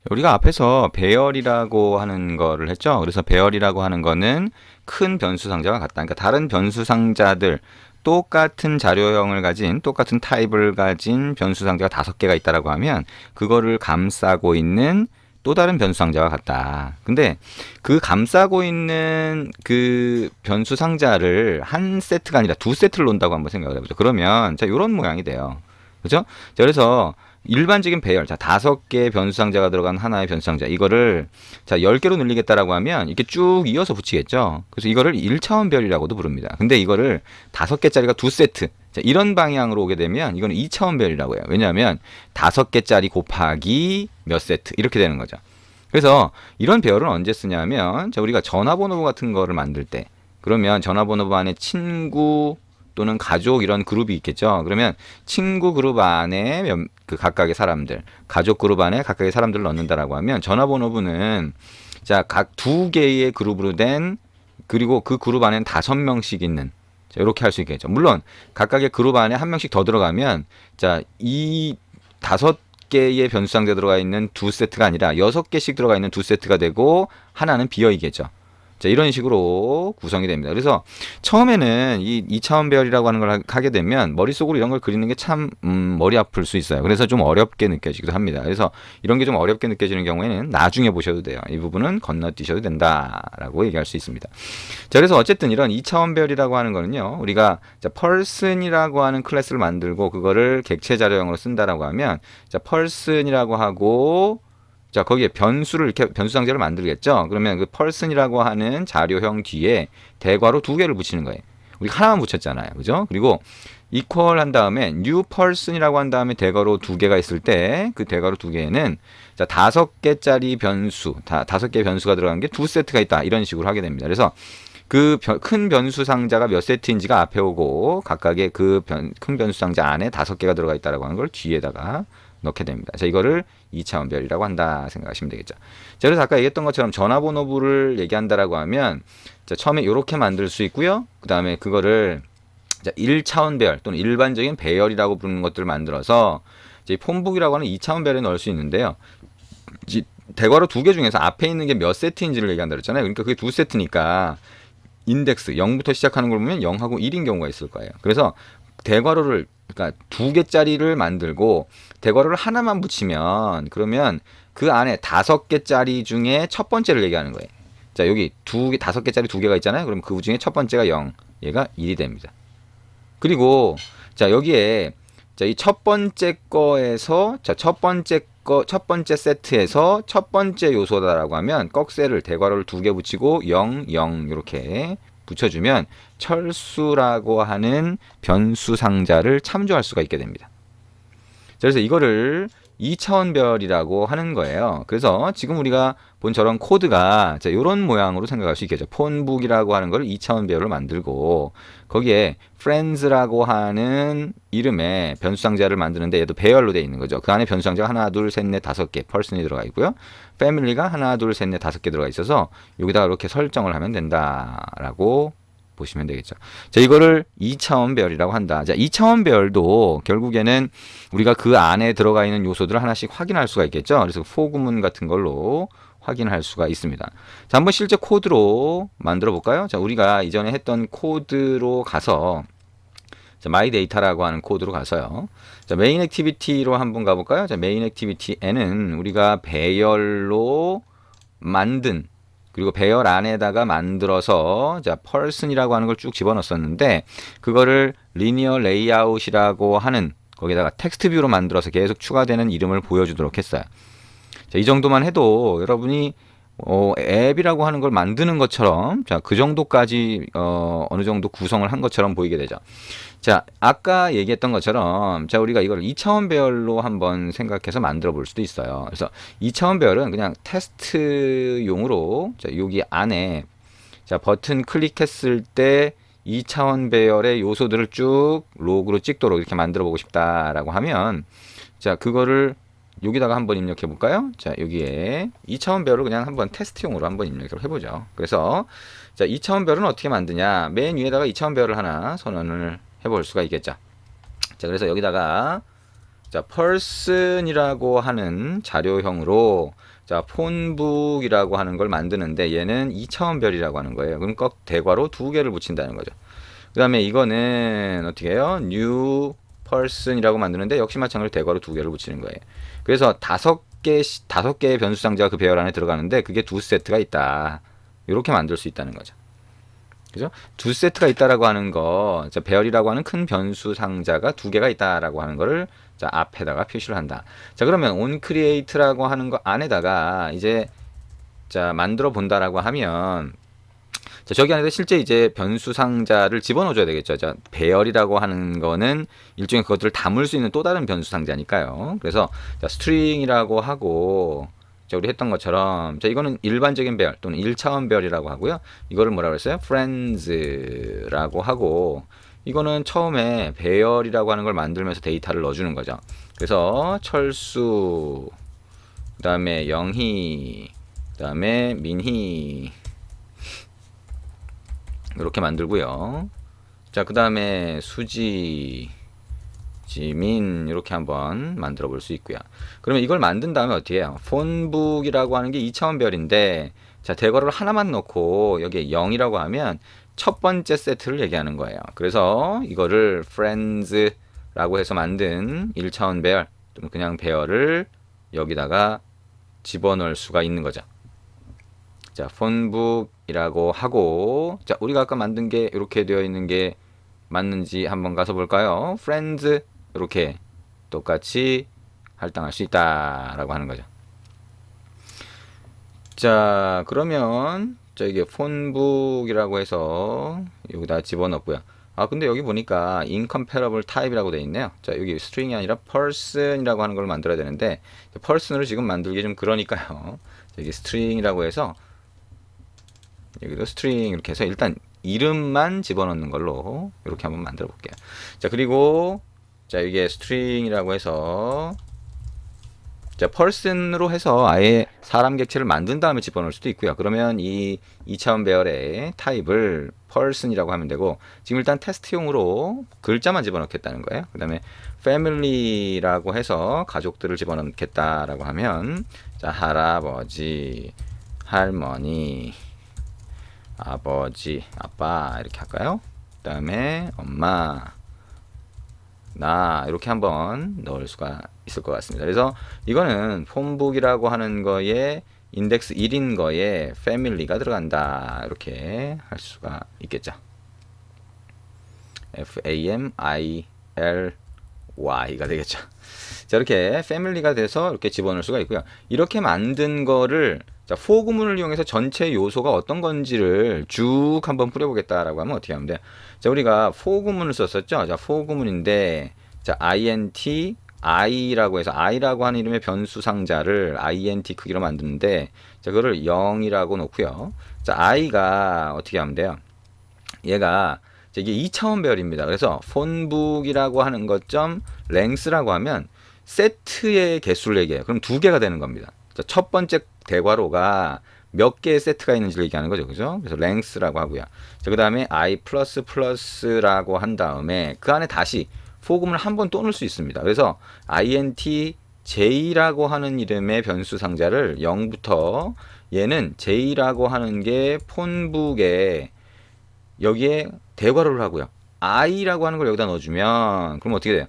우리가 앞에서 배열이라고 하는 거를 했죠. 그래서 배열이라고 하는 거는 큰 변수 상자와 같다. 그러니까 다른 변수 상자들 똑같은 자료형을 가진 똑같은 타입을 가진 변수 상자가 5개가 있다라고 하면 그거를 감싸고 있는 또 다른 변수 상자와 같다. 근데 그 감싸고 있는 그 변수 상자를 한 세트가 아니라 두 세트를 놓는다고 한번 생각을 해보죠. 그러면 자, 이런 모양이 돼요. 그죠? 자, 그래서 일반적인 배열, 자, 5개의 변수상자가 들어간 하나의 변수상자. 이거를, 자, 10개로 늘리겠다라고 하면 이렇게 쭉 이어서 붙이겠죠. 그래서 이거를 1차원 별이라고도 부릅니다. 근데 이거를 5개짜리가 두 세트. 자, 이런 방향으로 오게 되면 이거는 2차원 별이라고 해요. 왜냐하면 5개짜리 곱하기 몇 세트. 이렇게 되는 거죠. 그래서 이런 배열은 언제 쓰냐면, 자, 우리가 전화번호 같은 거를 만들 때, 그러면 전화번호 안에 친구, 또는 가족 이런 그룹이 있겠죠. 그러면 친구 그룹 안에 그 각각의 사람들, 가족 그룹 안에 각각의 사람들을 넣는다라고 하면 전화번호부는 자, 각 2개의 그룹으로 된 그리고 그 그룹 안에는 5명씩 있는 자, 이렇게 할 수 있겠죠. 물론 각각의 그룹 안에 한 명씩 더 들어가면 자, 이 5개의 변수상자 들어가 있는 두 세트가 아니라 6개씩 들어가 있는 두 세트가 되고 하나는 비어 있겠죠. 자, 이런 식으로 구성이 됩니다. 그래서 처음에는 이 2차원 배열이라고 하는 걸 하게 되면 머릿속으로 이런 걸 그리는 게 참 머리 아플 수 있어요. 그래서 좀 어렵게 느껴지기도 합니다. 그래서 이런 게 좀 어렵게 느껴지는 경우에는 나중에 보셔도 돼요. 이 부분은 건너뛰셔도 된다라고 얘기할 수 있습니다. 자, 그래서 어쨌든 이런 2차원 배열이라고 하는 거는요. 우리가 자, person이라고 하는 클래스를 만들고 그거를 객체 자료형으로 쓴다라고 하면 자, person이라고 하고 자, 거기에 변수를 이렇게 변수 상자를 만들겠죠. 그러면 그 person이라고 하는 자료형 뒤에 대괄호 2개를 붙이는 거예요. 우리 하나만 붙였잖아요. 그죠? 그리고 equal 한 다음에 new person이라고 한 다음에 대괄호 2개가 있을 때 그 대괄호 2개에는 자, 5개짜리 변수, 5개의 변수가 들어간 게 두 세트가 있다. 이런 식으로 하게 됩니다. 그래서 그 큰 변수 상자가 몇 세트인지가 앞에 오고 각각의 그 큰 변수 상자 안에 5개가 들어가 있다라고 하는 걸 뒤에다가 넣게 됩니다. 자, 이거를 2차원 별이라고 한다 생각하시면 되겠죠. 자, 그래서 아까 얘기했던 것처럼 전화번호부를 얘기한다라고 하면 자, 처음에 이렇게 만들 수 있고요. 그 다음에 그거를 자, 1차원 배열 또는 일반적인 배열이라고 부르는 것들을 만들어서 이제 폼북이라고 하는 2차원 배열에 넣을 수 있는데요. 대괄호 2개 중에서 앞에 있는 게 몇 세트인지를 얘기한다 그랬잖아요. 그러니까 그게 두 세트니까 인덱스 0부터 시작하는 걸 보면 0하고 1인 경우가 있을 거예요. 그래서 대괄호를 그러니까 2개짜리를 만들고 대괄호를 하나만 붙이면 그러면 그 안에 5개짜리 중에 첫 번째를 얘기하는 거예요. 자, 여기 5개짜리 2개가 있잖아요. 그럼 그 중에 첫 번째가 0, 얘가 1이 됩니다. 그리고 자, 여기에 자, 이 첫 번째 거에서 자, 첫 번째 세트에서 첫 번째 요소다라고 하면 꺽쇠를 대괄호를 2개 붙이고 0, 0 이렇게 붙여주면 철수라고 하는 변수 상자를 참조할 수가 있게 됩니다. 그래서 이거를 2차원 별이라고 하는 거예요. 그래서 지금 우리가 본 저런 코드가 이런 모양으로 생각할 수 있겠죠. 폰북이라고 하는 걸 2차원 배열로 만들고 거기에 friends라고 하는 이름의 변수상자를 만드는데 얘도 배열로 되어 있는 거죠. 그 안에 변수상자가 하나, 둘, 셋, 넷, 5개 person이 들어가 있고요. family가 하나, 둘, 셋, 넷, 5개 들어가 있어서 여기다가 이렇게 설정을 하면 된다라고 보시면 되겠죠. 자, 이거를 2차원 배열이라고 한다. 자, 2차원 배열도 결국에는 우리가 그 안에 들어가 있는 요소들을 하나씩 확인할 수가 있겠죠. 그래서 for 구문 같은 걸로 확인할 수가 있습니다. 자, 한번 실제 코드로 만들어 볼까요? 자, 우리가 이전에 했던 코드로 가서 자, my data라고 하는 코드로 가서요. 자, 메인 액티비티로 한번 가볼까요? 자, 메인 액티비티에는 우리가 배열로 만든 그리고 배열 안에다가 만들어서 자, person이라고 하는 걸 쭉 집어넣었었는데 그거를 linear layout이라고 하는 거기다가 텍스트 뷰로 만들어서 계속 추가되는 이름을 보여주도록 했어요. 자, 이 정도만 해도 여러분이 앱이라고 하는 걸 만드는 것처럼 자, 그 정도까지 어느 정도 구성을 한 것처럼 보이게 되죠. 자, 아까 얘기했던 것처럼 자, 우리가 이걸 2차원 배열로 한번 생각해서 만들어 볼 수도 있어요. 그래서 2차원 배열은 그냥 테스트용으로 자, 여기 안에 자, 버튼 클릭했을 때 2차원 배열의 요소들을 쭉 로그로 찍도록 이렇게 만들어 보고 싶다라고 하면 자, 그거를 여기다가 한번 입력해 볼까요? 자, 여기에 2차원 배열을 그냥 한번 테스트용으로 한번 입력을 해보죠. 그래서 자, 2차원 배열은 어떻게 만드냐? 맨 위에다가 2차원 배열을 하나 선언을 해볼 수가 있겠죠. 자, 그래서 여기다가 자, person이라고 하는 자료형으로 자, 폰북이라고 하는 걸 만드는데 얘는 2차원 별이라고 하는 거예요. 그럼 꼭 대괄호 두 개를 붙인다는 거죠. 그 다음에 이거는 어떻게 해요? new person이라고 만드는데 역시 마찬가지로 대괄호 두 개를 붙이는 거예요. 그래서 다섯 개의 변수 상자가 그 배열 안에 들어가는데 그게 두 세트가 있다. 이렇게 만들 수 있다는 거죠. 그죠? 두 세트가 있다라고 하는 거, 자, 배열이라고 하는 큰 변수 상자가 두 개가 있다라고 하는 거를 자, 앞에다가 표시를 한다. 자, 그러면 onCreate라고 하는 거 안에다가 이제 자, 만들어 본다라고 하면 자, 저기 안에다 실제 이제 변수 상자를 집어넣어 줘야 되겠죠. 자, 배열이라고 하는 거는 일종의 그것들을 담을 수 있는 또 다른 변수 상자니까요. 그래서 자, string이라고 하고 자, 우리 했던 것처럼 자, 이거는 일반적인 배열 또는 1차원 배열이라고 하고요. 이거를 뭐라고 했어요? friends라고 하고 이거는 처음에 배열이라고 하는 걸 만들면서 데이터를 넣어주는 거죠. 그래서 철수 그 다음에 영희 그 다음에 민희 이렇게 만들고요. 자, 그 다음에 수지, 지민 이렇게 한번 만들어 볼 수 있고요. 그러면 이걸 만든 다음에 어떻게 해요? 폰북이라고 하는 게 2차원 별인데 자, 대괄호를 하나만 넣고 여기에 0이라고 하면 첫 번째 세트를 얘기하는 거예요. 그래서 이거를 friends라고 해서 만든 1차원 배열 또는 그냥 배열을 여기다가 집어넣을 수가 있는 거죠. 자, 폰북이라고 하고 자, 우리가 아까 만든 게 이렇게 되어 있는 게 맞는지 한번 가서 볼까요? friends 이렇게 똑같이 할당할 수 있다라고 하는 거죠. 자, 그러면 자, 이게 폰북이라고 해서 여기다 집어넣고요. 아, 근데 여기 보니까 incomparable type이라고 되어 있네요. 자, 여기 string이 아니라 person이라고 하는 걸 만들어야 되는데 person을 지금 만들기 좀 그러니까요. 여기 string이라고 해서 여기도 string 이렇게 해서 일단 이름만 집어넣는 걸로 이렇게 한번 만들어 볼게요. 자, 그리고 자, 이게 string이라고 해서 자, person으로 해서 아예 사람 객체를 만든 다음에 집어넣을 수도 있고요. 그러면 이 2차원 배열의 타입을 person이라고 하면 되고 지금 일단 테스트용으로 글자만 집어넣겠다는 거예요. 그 다음에 family라고 해서 가족들을 집어넣겠다라고 하면 자, 할아버지, 할머니, 아버지, 아빠 이렇게 할까요? 그 다음에 엄마, 나 이렇게 한번 넣을 수가 있을 것 같습니다. 그래서 이거는 폰북이라고 하는 거에 인덱스 1인 거에 family가 들어간다 이렇게 할 수가 있겠죠. FAMILY가 되겠죠. 자, 이렇게 family가 돼서 이렇게 집어넣을 수가 있고요. 이렇게 만든 거를 자, for 구문을 이용해서 전체 요소가 어떤 건지를 쭉 한번 뿌려보겠다라고 하면 어떻게 하면 돼요? 자, 우리가 for 구문을 썼었죠. 자, for 구문인데 자, int i라고 해서 i라고 하는 이름의 변수 상자를 int 크기로 만드는데 자, 그거를 0이라고 놓고요. 자, i가 어떻게 하면 돼요? 얘가 이게 2차원 배열입니다. 그래서 폰북이라고 하는 것점 length라고 하면 세트의 개수를 얘기해요. 그럼 두 개가 되는 겁니다. 자, 첫 번째 대괄호가 몇 개의 세트가 있는지를 얘기하는 거죠. 그죠? 그래서 length라고 하고요. 자, 그 다음에 i++라고 한 다음에 그 안에 다시 for 구문을 한 번 또 넣을 수 있습니다. 그래서 int j라고 하는 이름의 변수 상자를 0부터 얘는 j라고 하는 게 폰북에 여기에 대괄호를 하고요. i라고 하는 걸 여기다 넣어주면 그럼 어떻게 돼요?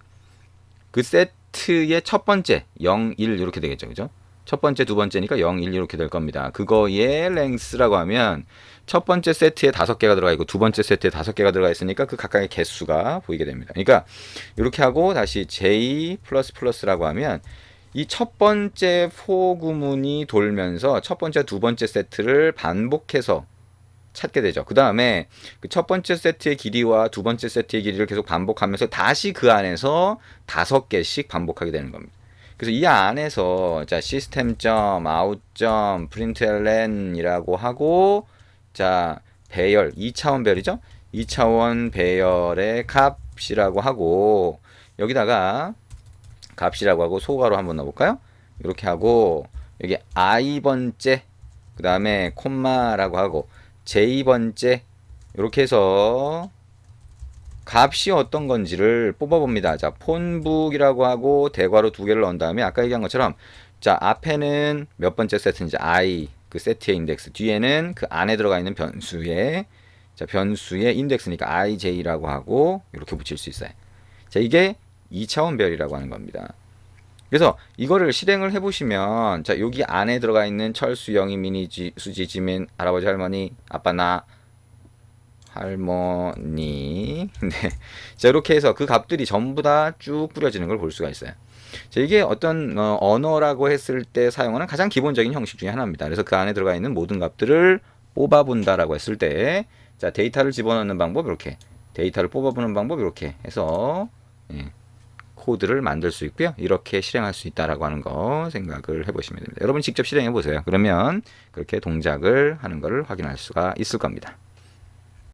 그 세트의 첫 번째 0, 1 이렇게 되겠죠. 그죠? 첫 번째, 두 번째니까 0, 1 이렇게 될 겁니다. 그거의 length라고 하면 첫 번째 세트에 5개가 들어가 있고 두 번째 세트에 5개가 들어가 있으니까 그 각각의 개수가 보이게 됩니다. 그러니까 이렇게 하고 다시 j++라고 하면 이 첫 번째 for 구문이 돌면서 첫 번째, 두 번째 세트를 반복해서 찾게 되죠. 그 다음에 그 첫 번째 세트의 길이와 두 번째 세트의 길이를 계속 반복하면서 다시 그 안에서 5개씩 반복하게 되는 겁니다. 그래서 이 안에서 자, system.out.println이라고 하고 자, 배열 2차원 배열이죠. 2차원 배열의 값이라고 하고 여기다가 값이라고 하고 소괄호 한번 넣어볼까요? 이렇게 하고 여기 i번째 그 다음에 콤마라고 하고 j번째 이렇게 해서 값이 어떤 건지를 뽑아봅니다. 자, 폰북이라고 하고 대괄호 두 개를 넣은 다음에 아까 얘기한 것처럼 자, 앞에는 몇 번째 세트인지 i 그 세트의 인덱스, 뒤에는 그 안에 들어가 있는 변수의 자, 변수의 인덱스니까 ij라고 하고 이렇게 붙일 수 있어요. 자, 이게 2차원 배열이라고 하는 겁니다. 그래서 이거를 실행을 해보시면 자, 여기 안에 들어가 있는 철수, 영희, 민희, 수지, 지민, 할아버지, 할머니, 아빠, 나, 할머니 네. 자, 이렇게 해서 그 값들이 전부 다 쭉 뿌려지는 걸 볼 수가 있어요. 자, 이게 어떤 언어라고 했을 때 사용하는 가장 기본적인 형식 중에 하나입니다. 그래서 그 안에 들어가 있는 모든 값들을 뽑아본다라고 했을 때 자, 데이터를 집어넣는 방법 이렇게, 데이터를 뽑아보는 방법 이렇게 해서 예, 코드를 만들 수 있고요. 이렇게 실행할 수 있다라고 하는 거 생각을 해보시면 됩니다. 여러분 직접 실행해 보세요. 그러면 그렇게 동작을 하는 것을 확인할 수가 있을 겁니다.